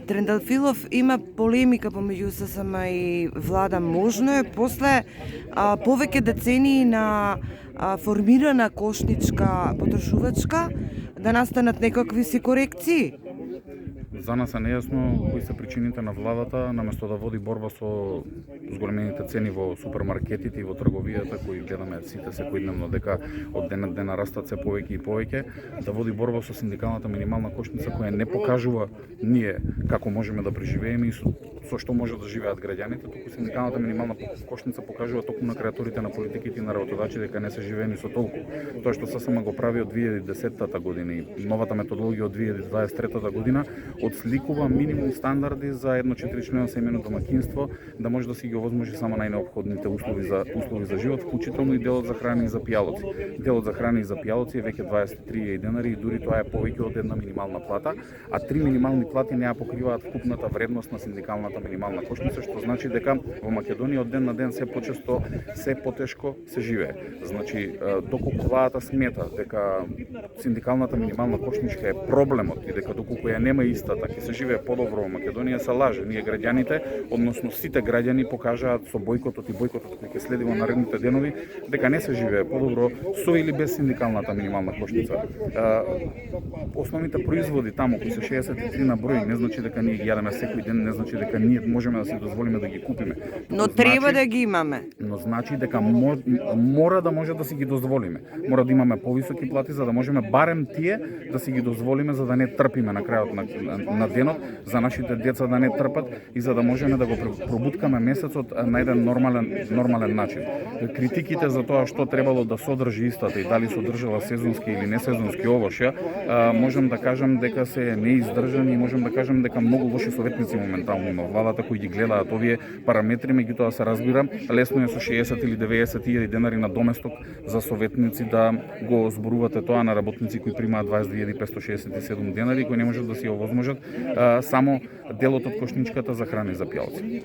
Трендафилов има полемика помеѓу ССМ и влада. Можно е после повеќе децении на формирана кошничка потрошувачка да настанат некакви си корекции? За нас е нејасно кои се причините на владата, наместо да води борба со зголемените цени во супермаркетите и во трговијата, кои гледаме сите секојдневно дека од ден на ден растат се повеќе и повеќе, да води борба со синдикалната минимална кошница која не покажува ние како можеме да преживееме и со што може да живеат граѓаните, туку синдикалната минимална кошница покажува токму на креаторите на политиките и на работодачи дека не се живее ни со толку. Тоа што ССМ го прави од 2010 година и новата методологија од 2023 година отсликува минимум стандарди за едно 4-члено семејно домаќинство да може да си ги овозможи само најнеопходните услови за живот, вклучително и делот за храна и за пијалоци. Делот за храна и за пијалоци е веќе 23 денари и дури тоа е повеќе од една минимална плата, а 3 минимални плати не ја покриваат вкупната вредност на синдикалната минимална кошница, што значи дека во Македонија од ден на ден се почесто, се потешко се живее. Значи, доколку владата смета дека синдикалната минимална кошничка е проблемот и дека доколку ја нема истата, ќе се живее подобро во Македонија, се лаже. Ние граѓаните, односно сите граѓани покажаат со бојкотот и бојкотот кој ќе следи во наредните денови дека не се живее подобро со или без синдикалната минимална кошница. Основните производи таму кои се 63 на број не значи дека ние ги јадеме секој ден, не значи дека ние можеме да си дозволиме да ги купиме. Но треба да ги имаме. Но значи дека мора да може да си ги дозволиме. Мора да имаме повисоки плати за да можеме барем тие да си ги дозволиме за да не трпиме на крајот на денот, за нашите деца да не трпат и за да можеме да го пробуткаме месецот на еден нормален начин. Критиките за тоа што требало да содржи истата и дали содржала сезонски или не сезонски овошја, можам да кажам дека се неиздржани и можам да кажам дека многу лоши советници моментално има владата кои ги гледаат овие параметри, меѓутоа се разбира, лесно е со 60 или 90 илјади денари на доместок за советници да го зборувате тоа на работници кои примаат 22.567 денари кои не можат да си овозможат само делот од кошничката за храна и за пијалци.